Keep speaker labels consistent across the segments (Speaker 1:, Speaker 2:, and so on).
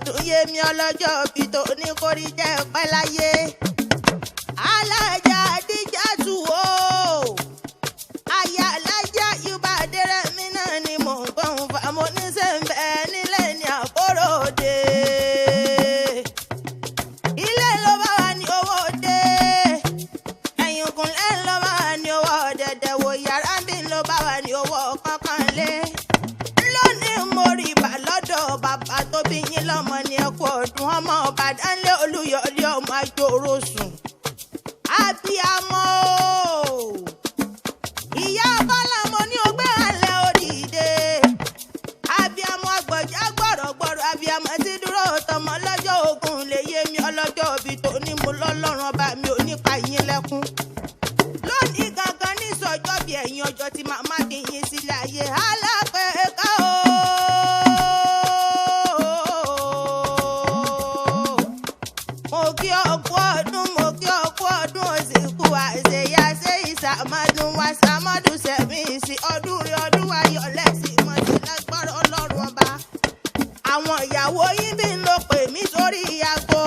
Speaker 1: ọdún Yẹmí ọlọ́jọ́ bí tó ní kórí jẹ́ pẹ́ láyé. Alájà Adíjàtù o aya alájà Yorùbá Adérẹ̀mí náà ni mò ń gbọ́n fa mo ní sẹ́ńbẹ́ nílé ní Àkóròdé. Ilé ló bá wà ní owó dé, ẹ̀yìnkùnlé ló bá wà ní owó dẹ̀dẹ̀ wò, yàrá bí ló bá wà ní owó kankan lé. Lónìí mo rí ibà lọ́dọ̀ bàbá tó bí yín lọ́mọ ní ẹ̀kú ọdún ọmọ Ọbàdánlé Olúyọ̀lé ọmọ Àjòrò sùn. Abíamọ ìyá Bọ́lá mo ní ogbé àlẹ́ òdìdé. Abíamọ àgbọ̀já gbọ̀rọ̀gbọ̀rọ̀, abíamọ tí dúró tọmọ lọ́jọ́ ogun lè Yẹmí ọlọ́jọ́ òbí tó ní mo lọ́lọ́run ọba mi ò ní pa yín lẹ́kún. Lónìí gangan ní sọjọ́ bí ẹ̀yìn ọjọ́ tí màmá kì í yín sílẹ̀ ayé alápẹ̀ẹ́ká o. Mo kí ọkú ọdún, mo kí ọkú ọdún òsìkú àṣeyá ṣe ìsàmọ́dún wa sàmọ́dún sẹ̀mí sí ọdún rí ọdún wa yọ lẹ́sìn mọ́ sí lágbára Ọlọ́run ọba. Àwọn ìyàwó yín bí ń lọ pè mí sórí aago.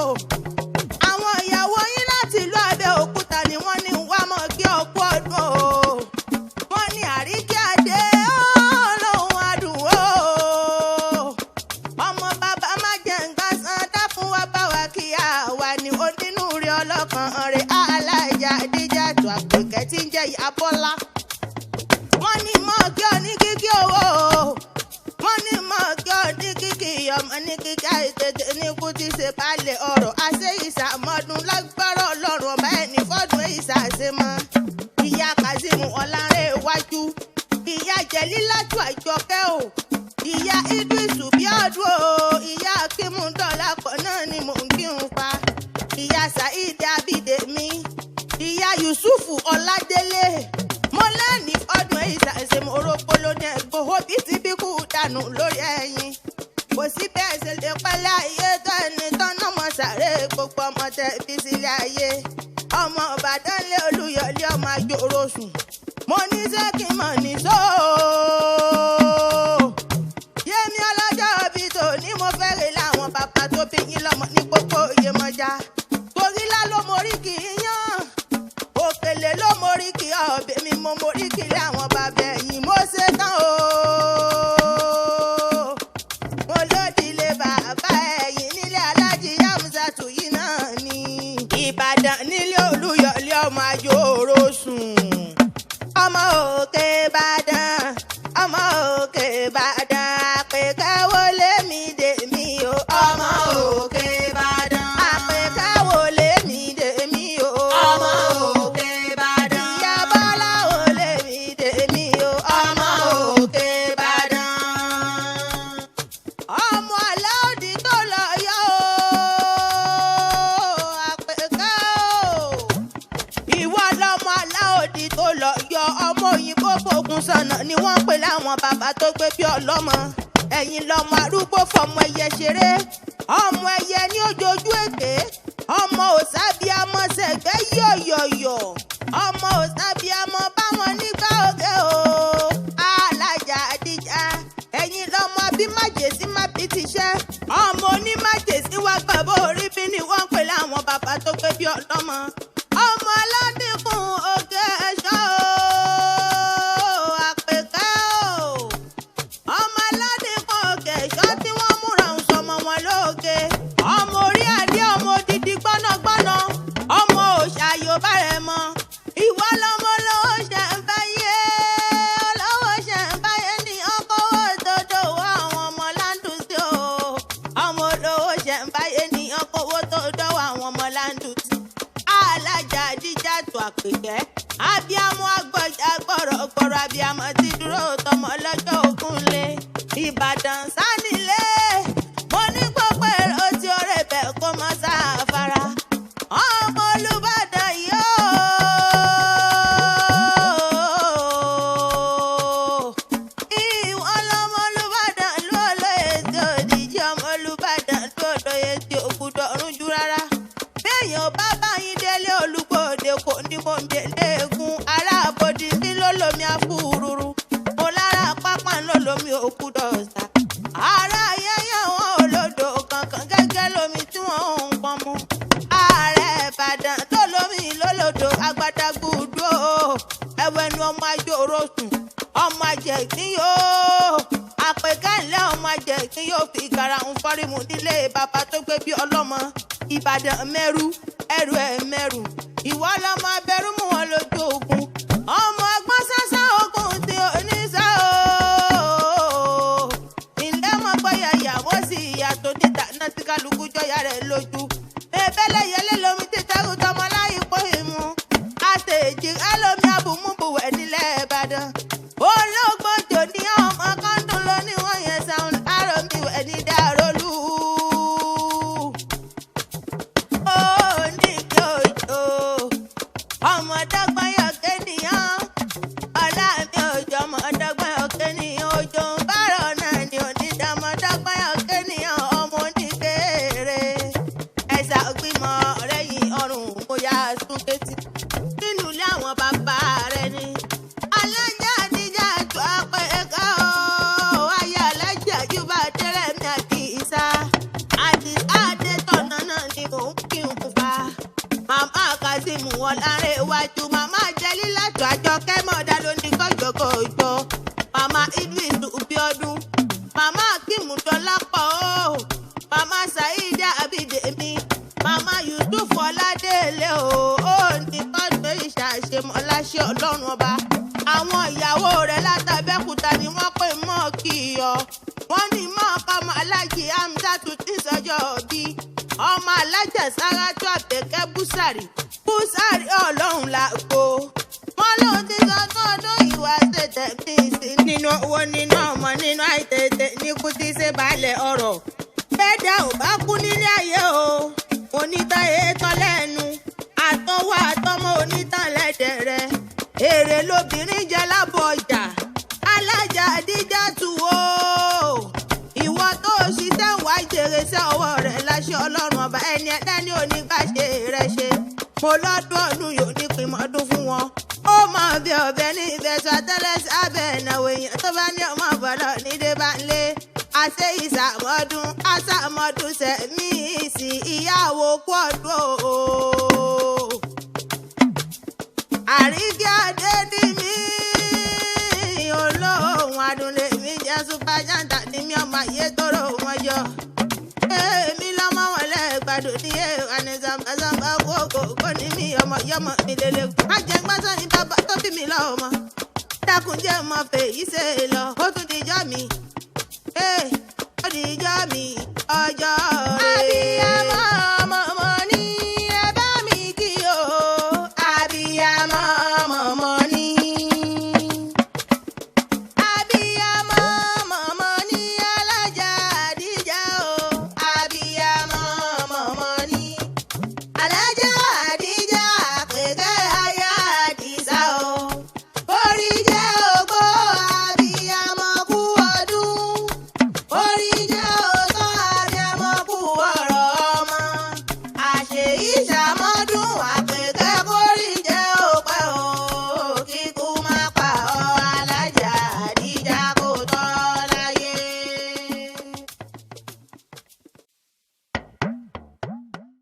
Speaker 1: Àwọn ìyàwó yín láti ìlú Abẹ́òkúta ni wọ́n ní wá mọ́ kí ọkú ọdún o. Wọ́n ní àríkí adé Ọlọ́run adùn o. Ọmọ bàbá má jẹ́ nǹkan san dákun wá bá wa kí àwa ni onínú rí ọlọ́kan rẹ̀ Alájà Adíjàtù Àpèkẹ́ tí ń jẹ́ Ìyá Bọ́lá. Wọ́n ní mọ́ kí ọ ní kíkí owó. Wọ́n ní mọ́ kí ọ ní kíkí ọmọ ní kíkí àìtètè ní kú ti ṣe balẹ̀ ọ̀rọ̀ àṣẹ ìsàmọ́dún lágbára Ọlọ́run ọba ẹni fọ́dún ìsàṣemọ́. Ìyá Kazeem Ọlárẹ̀ iwájú, ìyá Jẹ̀lílátù Àjọkẹ́ o, ìyá Idrisu Bíọ́dún o, ìyá Akímú Dọ́lápọ̀ náà ni mò ń kírun pa, ìyá Saheed Abídèmí, ìyá Yusufu Ọládélé. Mo lẹ́ni fọ́dún ìsàṣemọ́ orógbóló ní ẹ̀gbọ́n òbí ti bí kú dànù lórí ẹ̀yìn. Kò sí bẹ́ẹ̀ ṣe lè pẹ́lẹ́ ayé tó ẹni tán náà mọ̀ sáré gbogbo ọmọ tẹ̀ bí sílẹ̀ ayé. Ọmọ Ọbàdánlé Olúyọ̀lé ọmọ Àjòrò sùn. Mo ní ṣé kí n mọ̀ ní sóò. Yẹmí ọlọ́jọ́ bí tó ní mo fẹ́rẹ̀ láwọn bàbá tó bí yín lọ́mọ ní gbogbo Ìyèmọ̀já. Torí lá ló morí kì í yán. Òkèlè ló morí kì í ọ̀bẹ mi mo morí kì í láwọn bàbá ẹ̀yìn mo ṣe tán o. Mo lódìlé bàbá ẹ̀yìn nílé Aláàjì Hamzatu yìí náà ni. Ìbàdàn nílé Olúyọ̀lé ọmọ Àjòrò sùn. Ọmọ òkè Ìbàdàn, ọmọ òkè Ìbàdàn, Àpèkẹ́ wọlé mi dè mí o. Ọmọ òkè Ìbàdàn, Àpèkẹ́ wọlé mi dè mí o. Ọmọ òkè Ìbàdàn, Ìyá Bọ́lá wọlé mi dè mí o. Ọmọ òkè Ìbàdàn. Ọmọ Aláòdì tó lọ yọ o, Àpèkẹ́ o. Ìwọ lọmọ Aláòdì tó lọ yọ, ọmọ òyìnbó fògùn sọ̀nà ni wọ́n pè láwọn bàbá tó gbé bí ọlọ́mọ. Ẹ̀yin lọmọ arúgbó fọmọ ẹyẹ ṣeré, ọmọ ẹyẹ ní ojojú èké, ọmọ òsábíàmọ ṣẹ̀gbẹ́ yọ̀yọ̀yọ̀, ọmọ òsábíàmọ báwọn nígbà òkè o. Alájà Adíjà, ẹ̀yin lọmọ bí májèsí má bí ti ṣẹ́, ọmọ onímájèsí wá gbàgbọ́ orí bí ni wọ́n pè láwọn bàbá tó gbé bí ọlọ́mọ. Ọmọ aládìkún òkè ẹ̀ṣọ́ o, Àpèkẹ́ o. Ọmọ aládìkún òkè ẹ̀ṣọ́ tí wọ́n múra ń sọmọ wọn lóge. Ọmọ orí adé, ọmọ odidi gbọ́nàgbọ́nà, ọmọ òòṣà Yorùbá rẹ̀ mọ́. Ìwọ lọmọ olówó ṣe ń báyé, olówó ṣe ń báyé ní ọkọ̀ owó tó dòwó àwọn ọmọ Láńdùsí o. Ọmọ olówó ṣe ń báyé ní ọkọ̀ owó tó dòwó àwọn ọmọ Láńdùsí. Alájà Adíjàtù Àpèkẹ́, abíamọ àgbọ̀jà gbọ̀rọ̀gbọ̀rọ̀, abíamọ tí dúró tọmọ lọ́jọ́ ogun lé. Ìbàdàn sánilé, mo ní gbogbo èrò tí ó rẹ̀ bẹ̀ kó mọ́ sáfara. Ọmọ Olúbàdàn yóò. Ìwọ lọmọ Olúbàdàn ló lóye tí ò díjí, ọmọ Olúbàdàn ló lóye tí ò gbúdọ̀ rújú rárá. Béèyàn bá bá yín délé Olúgbòde kò ní mo ń délé egun. Ará Abodi mi ló lomi afúrúrú, mo lára pápá ló lomi òkú dọ̀sà. Ará ayẹyẹ wọn olódò kankan ajẹ̀gbín yóò àpèkẹ́ ńlẹ́ ọmọ ajẹ̀gbín yóò fi karahun fọ́rímù nílé bàbá tó gbé bí ọlọ́mọ Ìbàdàn mẹ́rù ẹrù ẹ̀ mẹ́rù ìwọ lọmọ abẹ́rú mú wọn lójú ogun ọmọ ọgbọ́n sásá ogun tí ò ní sá o ilé mọ̀ bóyá ìyàwó sí ìyàtọ̀ níta náà tí kálukú jọyà rẹ̀ lójú ebélé yẹlé lomi títẹ́rù tọmọ láyé pọ̀ ìmú àtẹ̀jì ẹlòmí abùmúbùwẹ̀ nílẹ̀ Ìbàdàn olóògbé jò ní ọmọ kan dùn lóní wọ́n yẹn sáwọn àròmí wẹ̀ ní dàrólú. ó ní kí òjò ọmọdọ́gbọ́n yọ kéèyàn ọ̀la mi òjò ọmọdọ́gbọ́n yọ kéèyàn òjò ń bárọ̀ náà ni onídàmọ́dọ́gbọ́n yọ kéèyàn ọmọ oníkéré ẹ̀sà gbìmọ̀ rẹ̀yìn ọrùn mo yá súnkẹ́tì nínú ilé àwọn bàbá rẹ̀ ni alájà àdíjà tó apẹ̀ ẹ̀ka o ayé alájà jùbà tẹ́lẹ̀ mi àti ìsá àti àdètọ̀nà náà ni mò ń kí n fa màmá Kazeem wọn láàrin iwájú màmá jẹ́lí látọ̀ Àjọkẹ́ mọ̀ọ́dá ló ní kọ́jọ́kọ́jọ́ màmá Idris Bíọ́dún màmá Akeem Dọ́lápọ̀ o màmá Saida Abídèmí màmá Yusuf Ọládélé ó ní kọ́ńtò ìṣàṣemọ́láṣẹ́ Ọlọ́run ọba àwọn ìyàwó rẹ̀ látàbẹ́kúta ni wọ́n pè mọ́ kí ọ wọ́n ní mọ́ ọmọ alájì Hamzatu tí sọjọ́ bí ọmọ alájà Sárátù Àbẹ̀kẹ́ Búsàrì Ọlọ́run làgbo wọ́n ló ti sọ fún ọdún ìwà tètè bí sí nínú owó nínú ọmọ nínú àìtètè ní kú tí ṣe balẹ̀ ọ̀rọ̀ bẹ́ẹ̀dá ò bá kú nílé ayé o onítàn ètàn lẹ́nu àtọwọ́ àtọmọ onítàn lẹ́dẹ̀ rẹ̀ èrè lobìnrin jẹ lábọ̀ ọjà alájà àdíjà tù wó ìwọ tó ṣiṣẹ́ wá jèrè sí ọwọ́ rẹ̀ láṣẹ Ọlọ́run ọba ẹni ẹlẹ́ni onígbàṣe rẹ̀ ṣe mo lọ́dún ọdún yóò ní pímọ́dún fún wọn ó mọ bí ọbẹ̀ ní ìfẹsọ̀ àtẹ́lẹsẹ̀ abẹ́ ìnáwó èèyàn tó bá ní ọmọ bọ̀dọ̀ nídé bá ń lé àṣẹ ìsàmọ́dún àṣàmọ́dún sẹ̀mí ìsì ìyàwó pọ̀dún o. Àríkí adé ní mí olóhùn adúlé mi jẹ́ súpájáǹtà ní mi ọmọ ayé tóró wọn yọ. Èmi lọ́mọ wọn lẹ́gbàdo ní èèwàní zambazamba kókó ní mi ọmọ yọmọ mi lélẹ̀. Má jẹ́ gbọ́sọ̀ ní bàbá tó bí mi lọ́mọ. Dákun jẹ́ mọ fèyí ṣe lọ, ó tún dijọ́ mi. Ó dijọ́ mi ọjọ́